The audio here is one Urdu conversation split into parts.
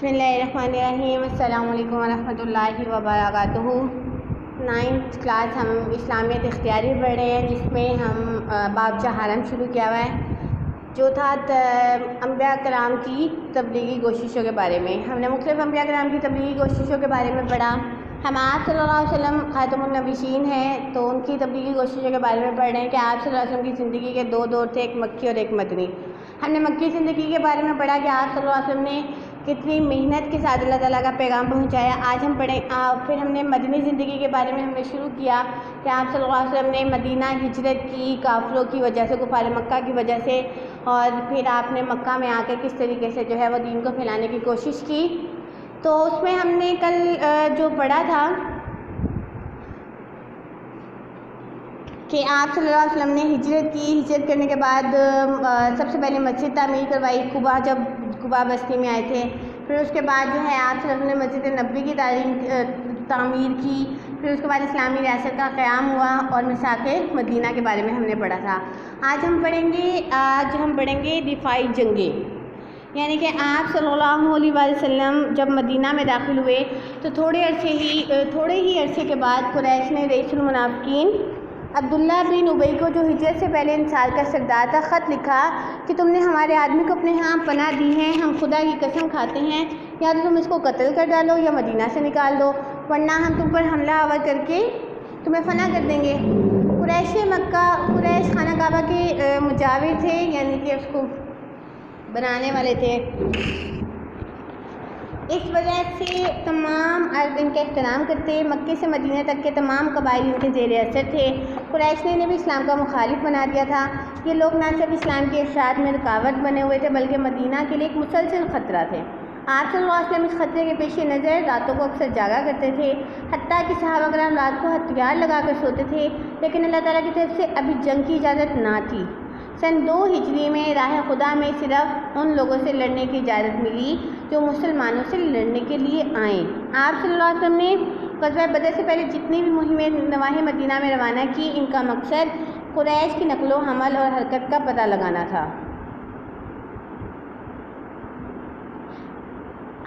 بسم اللہ الرحمن الرحیم۔ السلام علیکم ورحمۃ اللہ وبرکاتہ۔ 9th کلاس ہم اسلامیت اختیاری پڑھ رہے ہیں، جس میں ہم باب حرم شروع کیا ہوا ہے، جو تھا انبیاء کرام کی تبلیغی کوششوں کے بارے میں۔ ہم نے مختلف انبیاء کرام کی تبلیغی کوششوں کے بارے میں پڑھا۔ ہم آپ صلی اللہ علیہ وسلم خاتم النبیین ہیں، تو ان کی تبلیغی کوششوں کے بارے میں پڑھ رہے ہیں کہ آپ صلی اللہ علیہ وسلم کی زندگی کے 2 دور تھے، ایک مکی اور ایک مدنی۔ ہم نے مکی زندگی کے بارے میں پڑھا کہ آپ صلی اللہ علیہ وسلم نے کتنی محنت کے ساتھ اللہ تعالیٰ کا پیغام پہنچایا۔ آج ہم پھر ہم نے مدنی زندگی کے بارے میں ہم نے شروع کیا کہ آپ صلی اللہ علیہ وسلم نے مدینہ ہجرت کی کافروں کی وجہ سے، کفار مکہ کی وجہ سے، اور پھر آپ نے مکہ میں آ کے کس طریقے سے جو ہے وہ دین کو پھیلانے کی کوشش کی۔ تو اس میں ہم نے کل جو پڑھا تھا کہ آپ صلی اللہ علیہ وسلم نے ہجرت کرنے کے بعد سب سے پہلے مسجد تعمیر کروائی قباء، جب قباء بستی میں آئے تھے۔ پھر اس کے بعد جو ہے آپ صلی اللہ علیہ وسلم نے مسجد نبوی کی تعمیر کی۔ پھر اس کے بعد اسلامی ریاست کا قیام ہوا، اور میثاق مدینہ کے بارے میں ہم نے پڑھا تھا۔ آج ہم پڑھیں گے دفاعی جنگیں، یعنی کہ آپ صلی اللہ علیہ وسلم جب مدینہ میں داخل ہوئے تو تھوڑے ہی عرصے کے بعد قریش نے رئیس المنافقین عبداللہ بن ابی کو، جو ہجرت سے پہلے انصار کا سردار تھا، خط لکھا کہ تم نے ہمارے آدمی کو اپنے ہاں پناہ دی ہے، ہم خدا کی قسم کھاتے ہیں یا تو تم اس کو قتل کر ڈالو یا مدینہ سے نکال دو، ورنہ ہم تم پر حملہ آور کر کے تمہیں فنا کر دیں گے۔ قریش خانہ کعبہ کے مجاور تھے، یعنی کہ اس کو بنانے والے تھے۔ اس وجہ سے تمام عرب ان کا احترام کرتے، مکے سے مدینہ تک کے تمام قبائل ان کے زیر اثر تھے۔ قریش نے انہیں بھی اسلام کا مخالف بنا دیا تھا۔ یہ لوگ نہ صرف اسلام کے ارشاد میں رکاوٹ بنے ہوئے تھے، بلکہ مدینہ کے لیے ایک مسلسل خطرہ تھے۔ آپ صلی اللہ علیہ وسلم اس خطرے کے پیش نظر راتوں کو اکثر جاگا کرتے تھے، حتیٰ کہ صحابہ کرام رات کو ہتھیار لگا کر سوتے تھے، لیکن اللہ تعالیٰ کی طرف سے ابھی جنگ کی اجازت نہ تھی۔ سن 2 ہجری میں راہ خدا میں صرف ان لوگوں سے لڑنے کی اجازت ملی جو مسلمانوں سے لڑنے کے لیے آئیں۔ آپ صلی اللہ علیہ وسلم نے غزوہ بدر سے پہلے جتنی بھی مہمیں نواحِ مدینہ میں روانہ کی، ان کا مقصد قریش کی نقل و حمل اور حرکت کا پتہ لگانا تھا،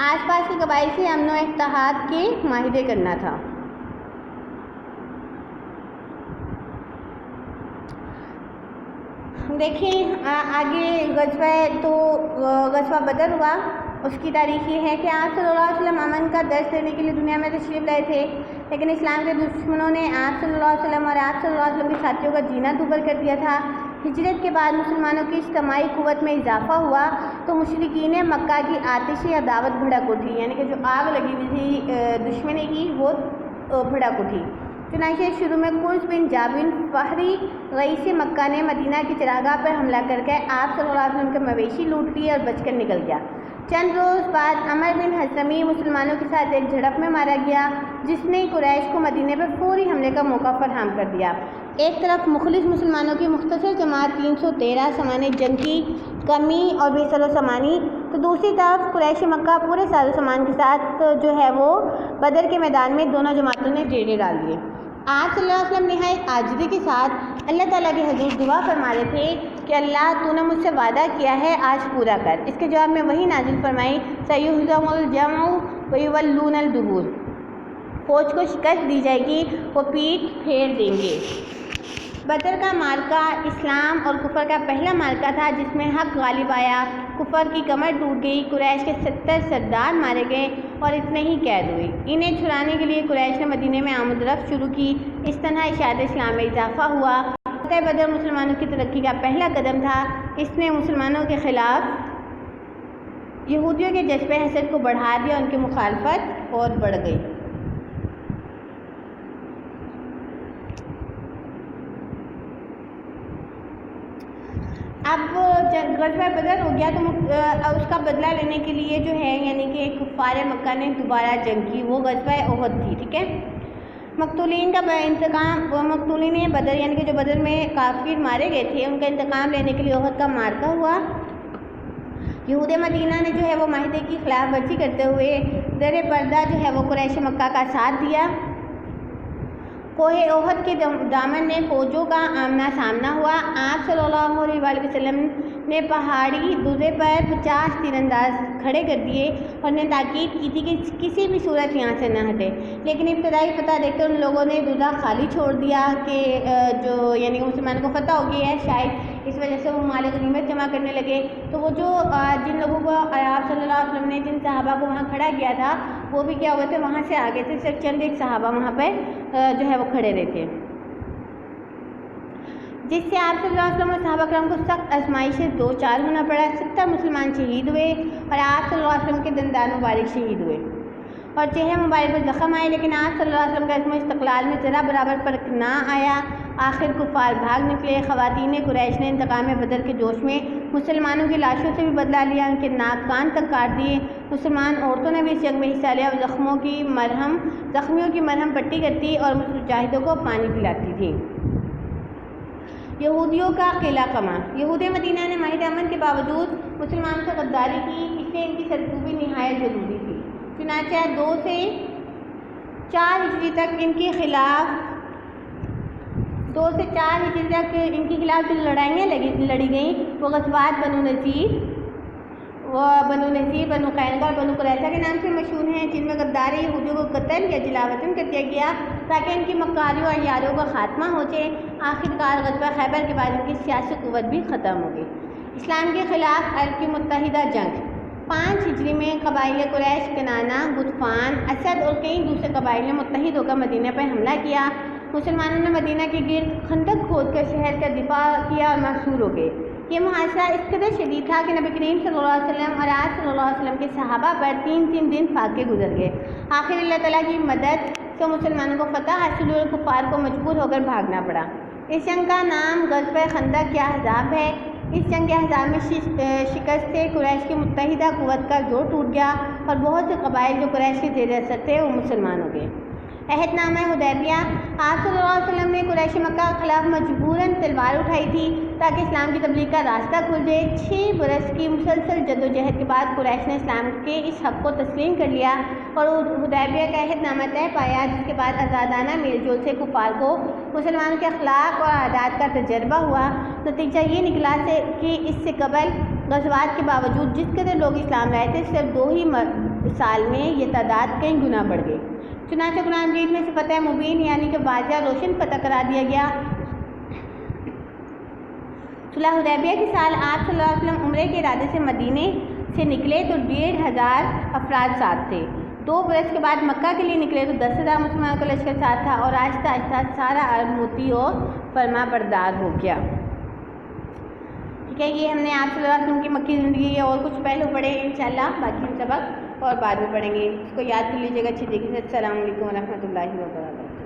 آس پاس کے قبائل سے امن و اتحاد کے معاہدے کرنا تھا۔ دیکھیں آگے غزوہ بدر ہوا، اس کی تاریخ یہ ہے کہ آپ صلی اللہ علیہ وسلم امن کا درس دینے کے لیے دنیا میں تشریف لائے تھے، لیکن اسلام کے دشمنوں نے آپ صلی اللہ علیہ وسلم اور آپ صلی اللہ علیہ وسلم کے ساتھیوں کا جینا دوبھر کر دیا تھا۔ ہجرت کے بعد مسلمانوں کی اجتماعی قوت میں اضافہ ہوا تو مشرکین مکہ کی آتشی عداوت بھڑک اٹھی، یعنی کہ جو آگ لگی ہوئی تھی دشمنی کی، وہ بھڑک اٹھی۔ چنانچہ شروع میں قرظ بن جابن فہری رئیس مکہ نے مدینہ کی چراگاہ پر حملہ کر کے آپ صلی اللہ علیہ وسلم کے مویشی لوٹ لیے اور بچ کر نکل گیا۔ چند روز بعد عمر بن حضرمی مسلمانوں کے ساتھ ایک جھڑپ میں مارا گیا، جس نے قریش کو مدینے پر فوری حملے کا موقع فراہم کر دیا۔ ایک طرف مخلص مسلمانوں کی مختصر جماعت 313 سامان جنگ کی کمی اور بے سر و سامانی، تو دوسری طرف قریش مکہ پورے ساز و سامان کے ساتھ جو ہے وہ بدر کے میدان میں دونوں جماعتوں نے ڈیرے ڈال دیے۔ آپ صلی اللہ علیہ وسلم نہایت عاجزی کے ساتھ اللہ تعالیٰ کے حضور دعا فرما رہے تھے کہ اللہ تو نے مجھ سے وعدہ کیا ہے، آج پورا کر۔ اس کے جواب میں وہی نازل فرمائی سَيُهْزَمُ الْجَمْعُ وَيُوَلُّونَ الدُّبُرَ، فوج کو شکست دی جائے گی، وہ پیٹھ پھیر دیں گے۔ بدر کا معرکہ اسلام اور کفر کا پہلا معرکہ تھا، جس میں حق غالب آیا، کفر کی کمر ٹوٹ گئی، قریش کے 70 سردار مارے گئے اور اتنے ہی قید ہوئے۔ انہیں چھڑانے کے لیے قریش نے مدینے میں آمد و رفت شروع کی۔ اس طرح اشاعت اسلام میں اضافہ ہوا۔ فتح بدر مسلمانوں کی ترقی کا پہلا قدم تھا۔ اس نے مسلمانوں کے خلاف یہودیوں کے جذبہ حسد کو بڑھا دیا، ان کی مخالفت اور بڑھ گئی۔ اب جب غزوہ بدر ہو گیا تو اس کا بدلہ لینے کے لیے جو ہے، یعنی کہ کفار مکہ نے دوبارہ جنگ کی، وہ غزوہ احد تھی، ٹھیک ہے۔ مقتولین بدر، یعنی کہ جو بدر میں کافر مارے گئے تھے، ان کا انتقام لینے کے لیے احد کا معرکہ ہوا۔ یہود مدینہ نے جو ہے وہ معاہدے کی خلاف ورزی کرتے ہوئے در پردہ جو ہے وہ قریش مکہ کا ساتھ دیا، کوہ احد کے دامن میں فوجوں کا آمنا سامنا ہوا۔ آپ صلی اللہ علیہ وآلہ وسلم نے پہاڑی درے پر 50 تیر انداز کھڑے کر دیے اور نے تاکید کی تھی کہ کسی بھی صورت یہاں سے نہ ہٹے، لیکن ابتدائی فتح دیکھ کر ان لوگوں نے درہ خالی چھوڑ دیا کہ جو یعنی مسلمانوں کو فتح ہو گئی ہے، شاید اس وجہ سے وہ مال غنیمت جمع کرنے لگے۔ تو وہ جو جن لوگوں کو آپ صلی اللہ علیہ وسلم نے جن صحابہ کو وہاں کھڑا کیا تھا وہ بھی کیا ہوئے تھے، وہاں سے آگے تھے، صرف چند ایک صحابہ وہاں پہ جو ہے وہ کھڑے رہے تھے، جس سے آپ صلی اللہ علیہ وسلم اور صحابہ کرام کو سخت آزمائش سے دو چار ہونا پڑا۔ 70 مسلمان شہید ہوئے اور آپ صلی اللہ علیہ وسلم کے دندان مبارک شہید ہوئے اور چہرے مبارک پر زخم آئے، لیکن آپ صلی اللہ علیہ وسلم کا عزم و استقلال میں ذرا برابر فرق نہ آیا۔ آخر کفار بھاگ نکلے۔ خواتین قریش نے انتقام بدر کے جوش میں مسلمانوں کی لاشوں سے بھی بدلہ لیا، ان کے ناک کان تک کاٹ دیے۔ مسلمان عورتوں نے بھی اس جنگ میں حصہ لیا اور زخمیوں کی مرہم پٹی کرتی اور مجاہدوں کو پانی پلاتی تھی۔ یہودیوں کا قلعہ قمع۔ یہود مدینہ نے معاہدہ امن کے باوجود مسلمانوں سے غداری کی، اس لیے ان کی سرکوبی نہایت ضروری تھی۔ چنانچہ 2 سے 4 ہجری تک ان کے خلاف جو لڑائیاں لڑی گئیں وہ غزوات بنو نذیر، بنو قینقاع اور بنو قریظہ کے نام سے مشہور ہیں، جن میں غدار یہودیوں کو قتل یا جلا وطن کر دیا گیا تاکہ ان کی مکاریوں اور یاریوں کا خاتمہ ہو جائے۔ آخرکار غزوہ خیبر کے بعد ان کی سیاسی قوت بھی ختم ہو گئی۔ اسلام کے خلاف عرب کی متحدہ جنگ۔ 5 ہجری میں قبائل قریش، کنانہ، غطفان، اسد اور کئی دوسرے قبائل نے متحد ہو کر مدینہ پر حملہ کیا۔ مسلمانوں نے مدینہ کے گرد خندق کھود کر شہر کا دفاع کیا اور محصور ہو گئے۔ یہ محاصرہ اس قدر شدید تھا کہ نبی کریم صلی اللہ علیہ وسلم اور آپ صلی اللہ علیہ وسلم کے صحابہ پر 3 دن فاقے گزر گئے۔ آخر اللہ تعالیٰ کی مدد سے مسلمانوں کو فتح حاصل ہوئی اور کفار کو مجبور ہو کر بھاگنا پڑا۔ اس جنگ کا نام غزوہ خندق یا احزاب ہے۔ اس جنگ کے احزاب میں شکست سے قریش کی متحدہ قوت کا زور ٹوٹ گیا اور بہت سے قبائل جو قریش کے زیر اثر تھے وہ مسلمان ہو گئے۔ عہد نامہ حدیبیہ۔ آپ صلی اللہ علیہ وسلم نے قریش مکہ کے خلاف مجبوراً تلوار اٹھائی تھی تاکہ اسلام کی تبلیغ کا راستہ کھل جائے۔ 6 برس کی مسلسل جدوجہد کے بعد قریش نے اسلام کے اس حق کو تسلیم کر لیا اور حدیبیہ کا عہد نامہ طے پایا، جس کے بعد آزادانہ میل جول سے کفار کو مسلمانوں کے اخلاق اور عادات کا تجربہ ہوا۔ نتیجہ یہ نکلا کہ اس سے قبل غزوات کے باوجود جس قدر لوگ اسلام لائے تھے، صرف 2 ہی سال میں یہ تعداد کئی گنا بڑھ گئی۔ چنانچہ قرآن مجید میں سے فتح مبین یعنی کہ واضح روشن فتح قرار دیا گیا۔ صلح حدیبیہ کے سال آپ صلی اللہ علیہ وسلم عمرے کے ارادے سے مدینے سے نکلے تو 1500 افراد ساتھ تھے۔ 2 برس کے بعد مکہ کے لیے نکلے تو 10,000 مسلمانوں کا لشکر ساتھ تھا اور آہستہ آہستہ سارا عرب موتی اور فرما بردار ہو گیا۔ ٹھیک ہے، یہ ہم نے آپ صلی اللہ علیہ وسلم کی مکی زندگی کے اور کچھ پہلو پڑھے ہیں، انشاءاللہ باقی ہم سبق اور بعد میں پڑھیں گے۔ اس کو یاد کر لیجیے گا اچھی طریقے سے۔ السلام علیکم ورحمۃ اللہ وبرکاتہ۔